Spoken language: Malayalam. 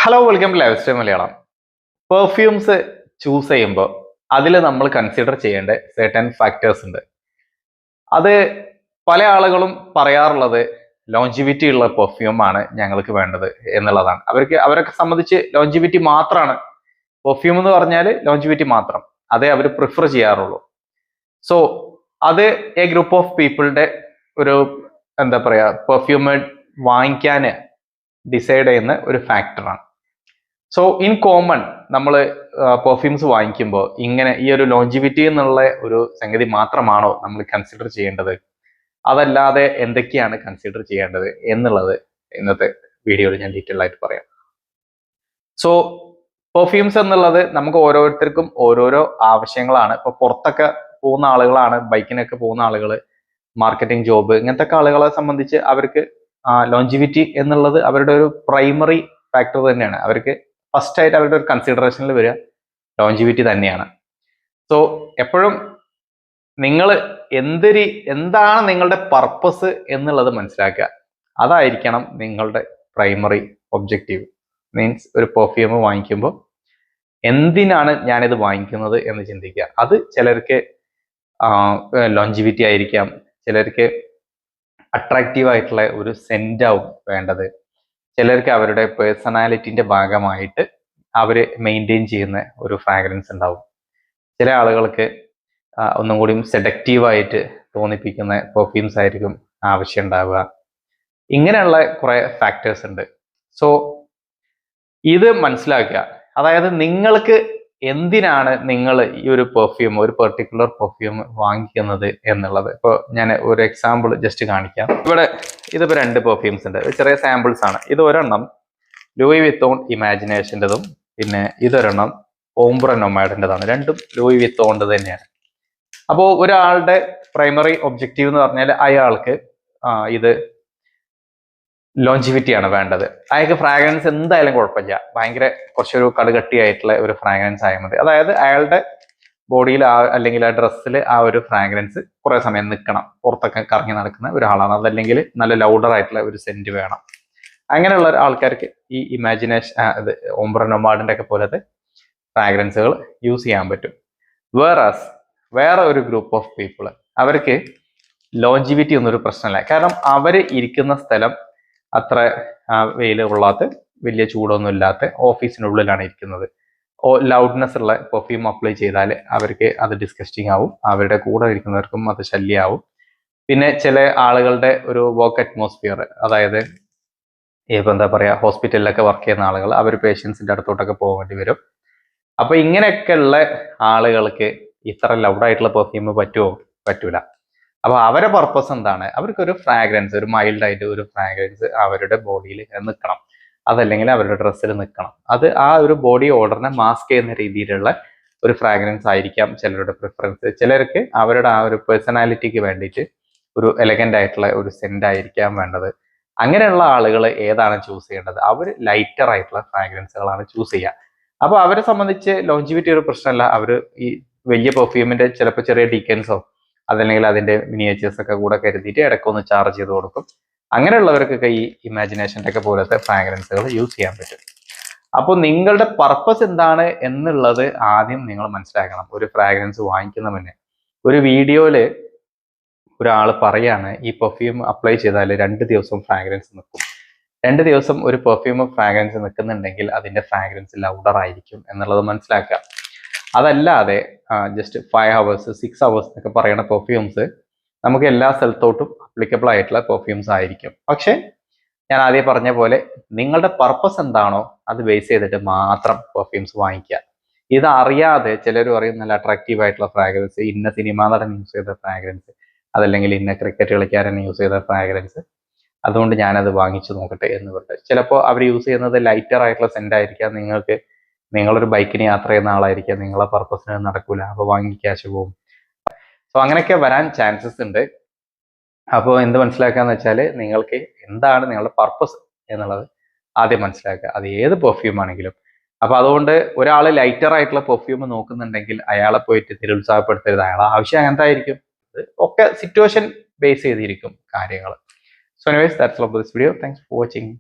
Hello welcome to life style Malayalam. Perfumes choose ചെയ്യുമ്പോൾ അതിൽ നമ്മൾ കൺസിഡർ ചെയ്യേണ്ട certain ഫാക്ടേഴ്സ് ഉണ്ട്. അത് പല ആളുകളും പറയാറുള്ളത് ലോഞ്ചിവിറ്റി ഉള്ള പെർഫ്യൂം ആണ് ഞങ്ങൾക്ക് വേണ്ടത് എന്നുള്ളതാണ്. അവരൊക്കെ സംബന്ധിച്ച് ലോഞ്ചിവിറ്റി മാത്രമാണ്, പെർഫ്യൂം എന്ന് പറഞ്ഞാൽ ലോഞ്ചിവിറ്റി മാത്രം, അതേ അവർ പ്രിഫർ ചെയ്യാറുള്ളൂ. സോ അത് എ ഗ്രൂപ്പ് ഓഫ് പീപ്പിളുടെ ഒരു എന്താ പറയാ പെർഫ്യൂം വാങ്ങിക്കാൻ ഡിസൈഡ് ചെയ്യുന്ന ഒരു ഫാക്ടറാണ്. സോ ഇൻ കോമൺ നമ്മൾ പെർഫ്യൂംസ് വാങ്ങിക്കുമ്പോൾ ഇങ്ങനെ ഈ ഒരു ലോഞ്ചിവിറ്റി എന്നുള്ള ഒരു സംഗതി മാത്രമാണോ നമ്മൾ കൺസിഡർ ചെയ്യേണ്ടത്, അതല്ലാതെ എന്തൊക്കെയാണ് കൺസിഡർ ചെയ്യേണ്ടത് എന്നുള്ളത് ഇന്നത്തെ വീഡിയോയിൽ ഞാൻ ഡീറ്റെയിൽ ആയിട്ട് പറയാം. സോ പെർഫ്യൂംസ് എന്നുള്ളത് നമുക്ക് ഓരോരുത്തർക്കും ഓരോരോ ആവശ്യങ്ങളാണ്. ഇപ്പൊ പുറത്തൊക്കെ പോകുന്ന ആളുകളാണ്, ബൈക്കിനൊക്കെ പോകുന്ന ആളുകൾ, മാർക്കറ്റിംഗ് ജോബ്, ഇങ്ങനത്തെ ആളുകളെ സംബന്ധിച്ച് അവർക്ക് ലോഞ്ചിവിറ്റി എന്നുള്ളത് അവരുടെ ഒരു പ്രൈമറി ഫാക്ടർ തന്നെയാണ്. അവർക്ക് ഫസ്റ്റ് ആയിട്ട് അവരുടെ ഒരു കൺസിഡറേഷനിൽ വരിക ലോഞ്ചിവിറ്റി തന്നെയാണ്. സോ എപ്പോഴും നിങ്ങൾ എന്താണ് നിങ്ങളുടെ പർപ്പസ് എന്നുള്ളത് മനസ്സിലാക്കുക. അതായിരിക്കണം നിങ്ങളുടെ പ്രൈമറി ഒബ്ജക്റ്റീവ്. മീൻസ് ഒരു പെർഫ്യൂം വാങ്ങിക്കുമ്പോൾ എന്തിനാണ് ഞാനിത് വാങ്ങിക്കുന്നത് എന്ന് ചിന്തിക്കുക. അത് ചിലർക്ക് ലോഞ്ചിവിറ്റി ആയിരിക്കാം, ചിലർക്ക് അട്രാക്റ്റീവ് ആയിട്ടുള്ള ഒരു സെന്റ് ആവും വേണ്ടത്, ചിലർക്ക് അവരുടെ പേഴ്സണാലിറ്റിന്റെ ഭാഗമായിട്ട് അവർ മെയിൻറ്റെയിൻ ചെയ്യുന്ന ഒരു ഫ്രാഗ്രൻസ് ഉണ്ടാവും, ചില ആളുകൾക്ക് ഒന്നും കൂടി സെഡക്റ്റീവായിട്ട് തോന്നിപ്പിക്കുന്ന പെർഫ്യൂംസ് ആയിരിക്കും ആവശ്യം ഉണ്ടാവുക. ഇങ്ങനെയുള്ള കുറെ ഫാക്ടേഴ്സ് ഉണ്ട്. സോ ഇത് മനസ്സിലാക്കുക. അതായത് നിങ്ങൾക്ക് എന്തിനാണ് നിങ്ങൾ ഈ ഒരു പെർഫ്യൂം, ഒരു പെർട്ടിക്കുലർ പെർഫ്യൂം വാങ്ങിക്കുന്നത് എന്നുള്ളത്. ഇപ്പോൾ ഞാൻ ഒരു എക്സാമ്പിൾ ജസ്റ്റ് കാണിക്കാം. ഇതിപ്പോൾ 2 പെർഫ്യൂംസ് ഉണ്ട്, ചെറിയ സാമ്പിൾസ് ആണ്. ഇത് ഒരെണ്ണം ലൂയി വിത്തോൺ ഇമാജിനേഷൻ്റെതും, പിന്നെ ഇതൊരെണ്ണം ഓംബ്ര നൊമാഡിൻ്റെതാണ്. രണ്ടും ലൂയി വിത്തോണിൻ്റെ തന്നെയാണ്. അപ്പോൾ ഒരാളുടെ പ്രൈമറി ഒബ്ജക്റ്റീവ് എന്ന് പറഞ്ഞാൽ അയാൾക്ക് ഇത് ലോഞ്ചിവിറ്റിയാണ് വേണ്ടത്. അയാൾക്ക് ഫ്രാഗ്രൻസ് എന്തായാലും കുഴപ്പമില്ല, ഭയങ്കര കുറച്ചൊരു കടുകട്ടിയായിട്ടുള്ള ഒരു ഫ്രാഗ്രൻസ് ആയാൽ മതി. അതായത് അയാളുടെ ബോഡിയിൽ അല്ലെങ്കിൽ ആ ഡ്രസ്സിൽ ആ ഒരു ഫ്രാഗ്രൻസ് കുറെ സമയം നിൽക്കണം. പുറത്തൊക്കെ കറങ്ങി നടക്കുന്ന ഒരാളാണ്, അതല്ലെങ്കിൽ നല്ല ലൗഡർ ആയിട്ടുള്ള ഒരു സെന്റ് വേണം. അങ്ങനെയുള്ള ആൾക്കാർക്ക് ഈ ഇമാജിനേഷൻ ഓംബ്ര നൊമാഡിന്റെ ഒക്കെ പോലത്തെ ഫ്രാഗ്രൻസുകൾ യൂസ് ചെയ്യാൻ പറ്റും. വേറെ ഒരു ഗ്രൂപ്പ് ഓഫ് പീപ്പിൾ, അവർക്ക് ലോഞ്ചിവിറ്റി ഒന്നൊരു പ്രശ്നമല്ല. കാരണം അവർ ഇരിക്കുന്ന സ്ഥലം അത്ര വെയിൽ കൊള്ളാത്ത, വലിയ ചൂടൊന്നും ഇല്ലാത്ത ഓഫീസിനുള്ളിലാണ് ഇരിക്കുന്നത്. ലൗഡ്നെസ് ഉള്ള പെർഫ്യൂം അപ്ലൈ ചെയ്താൽ അവർക്ക് അത് ഡിസ്കസ്റ്റിംഗ് ആവും, അവരുടെ കൂടെ ഇരിക്കുന്നവർക്കും അത് ശല്യമാവും. പിന്നെ ചില ആളുകളുടെ ഒരു വർക്ക് അറ്റ്മോസ്ഫിയർ, അതായത് ഇപ്പം എന്താ പറയുക, ഹോസ്പിറ്റലിലൊക്കെ വർക്ക് ചെയ്യുന്ന ആളുകൾ, അവർ പേഷ്യൻസിൻ്റെ അടുത്തോട്ടൊക്കെ പോകേണ്ടി വരും. അപ്പൊ ഇങ്ങനെയൊക്കെയുള്ള ആളുകൾക്ക് ഇത്ര ലൗഡായിട്ടുള്ള പെർഫ്യൂം പറ്റൂല. അപ്പൊ അവരെ പർപ്പസ് എന്താണ്? അവർക്കൊരു ഫ്രാഗ്രൻസ്, ഒരു മൈൽഡ് ആയിട്ട് ഒരു ഫ്രാഗ്രൻസ് അവരുടെ ബോഡിയിൽ നിൽക്കണം, അതല്ലെങ്കിൽ അവരുടെ ഡ്രസ്സിൽ നിൽക്കണം. അത് ആ ഒരു ബോഡി ഓർഡറിനെ മാസ്ക് ചെയ്യുന്ന രീതിയിലുള്ള ഒരു ഫ്രാഗ്രൻസ് ആയിരിക്കാം ചിലരുടെ പ്രിഫറൻസ്. ചിലർക്ക് അവരുടെ ആ ഒരു പേഴ്സണാലിറ്റിക്ക് വേണ്ടിയിട്ട് ഒരു എലഗന്റ് ആയിട്ടുള്ള ഒരു സെന്റ് ആയിരിക്കാം വേണ്ടത്. അങ്ങനെയുള്ള ആളുകൾ ഏതാണ് ചൂസ് ചെയ്യേണ്ടത്? അവർ ലൈറ്റർ ആയിട്ടുള്ള ഫ്രാഗ്രൻസുകളാണ് ചൂസ് ചെയ്യുക. അപ്പൊ അവരെ സംബന്ധിച്ച് ലോഞ്ചിവിറ്റി ഒരു പ്രശ്നമല്ല. അവർ ഈ വലിയ പെർഫ്യൂമിന്റെ ചിലപ്പോൾ ചെറിയ ഡീക്കൻസോ അതല്ലെങ്കിൽ അതിന്റെ മിനിയേച്ചേഴ്സ് ഒക്കെ കൂടെ കരുതിയിട്ട് ഇടയ്ക്കൊന്ന് ചാർജ് ചെയ്ത് കൊടുക്കും. അങ്ങനെയുള്ളവർക്കൊക്കെ ഈ ഇമാജിനേഷൻ്റെ ഒക്കെ പോലത്തെ ഫ്രാഗ്രൻസുകൾ യൂസ് ചെയ്യാൻ പറ്റും. അപ്പോൾ നിങ്ങളുടെ പർപ്പസ് എന്താണ് എന്നുള്ളത് ആദ്യം നിങ്ങൾ മനസ്സിലാക്കണം. ഒരു ഫ്രാഗ്രൻസ് വാങ്ങിക്കുന്ന മുന്നേ ഒരു വീഡിയോയില് ഒരാൾ പറയാണ് ഈ പെർഫ്യൂം അപ്ലൈ ചെയ്താൽ 2 ദിവസം ഫ്രാഗ്രൻസ് നിൽക്കും. 2 ദിവസം ഒരു പെർഫ്യൂം ഫ്രാഗ്രൻസ് നിൽക്കുന്നുണ്ടെങ്കിൽ അതിന്റെ ഫ്രാഗ്രൻസ് ലൗഡർ ആയിരിക്കും എന്നുള്ളത് മനസ്സിലാക്കുക. അതല്ലാതെ ജസ്റ്റ് 5 hours 6 hours എന്നൊക്കെ പറയുന്ന പെർഫ്യൂംസ് നമുക്ക് എല്ലാ സ്ഥലത്തോട്ടും അപ്ലിക്കബിൾ ആയിട്ടുള്ള പെർഫ്യൂംസ് ആയിരിക്കും. പക്ഷെ ഞാൻ ആദ്യം പറഞ്ഞ പോലെ നിങ്ങളുടെ പർപ്പസ് എന്താണോ അത് ബേസ് ചെയ്തിട്ട് മാത്രം പെർഫ്യൂംസ് വാങ്ങിക്കുക. ഇത് അറിയാതെ ചിലർ പറയും നല്ല അട്രാക്റ്റീവ് ആയിട്ടുള്ള ഫ്രാഗ്രൻസ്, ഇന്ന സിനിമാ നടൻ യൂസ് ചെയ്ത ഫ്രാഗ്രൻസ്, അതല്ലെങ്കിൽ ഇന്ന ക്രിക്കറ്റ് കളിക്കാരൻ യൂസ് ചെയ്ത ഫ്രാഗ്രൻസ്, അതുകൊണ്ട് ഞാനത് വാങ്ങിച്ചു നോക്കട്ടെ എന്ന് പറഞ്ഞിട്ട് ചിലപ്പോൾ അവർ യൂസ് ചെയ്യുന്നത് ലൈറ്റർ ആയിട്ടുള്ള സെന്റ് ആയിരിക്കാം. നിങ്ങളൊരു ബൈക്കിന് യാത്ര ചെയ്യുന്ന ആളായിരിക്കാം, നിങ്ങളെ പർപ്പസിന് നടക്കൂല, അപ്പോൾ വാങ്ങി ക്യാഷ് പോകും. സോ അങ്ങനെയൊക്കെ വരാൻ ചാൻസസ് ഉണ്ട്. അപ്പോൾ എന്ത് മനസ്സിലാക്കാന്ന് വെച്ചാൽ നിങ്ങൾക്ക് എന്താണ് നിങ്ങളുടെ പർപ്പസ് എന്നുള്ളത് ആദ്യം മനസ്സിലാക്കുക, അത് ഏത് പെർഫ്യൂം ആണെങ്കിലും. അപ്പൊ അതുകൊണ്ട് ഒരാൾ ലൈറ്റർ ആയിട്ടുള്ള പെർഫ്യൂം നോക്കുന്നുണ്ടെങ്കിൽ അയാളെ പോയിട്ട് നിരുത്സാഹപ്പെടുത്തരുത്. അയാളെ ആവശ്യം അങ്ങനത്തെ ആയിരിക്കും. ഒക്കെ സിറ്റുവേഷൻ ബേസ് ചെയ്തിരിക്കും കാര്യങ്ങൾ. So anyways, that's all of this video. Thanks for watching.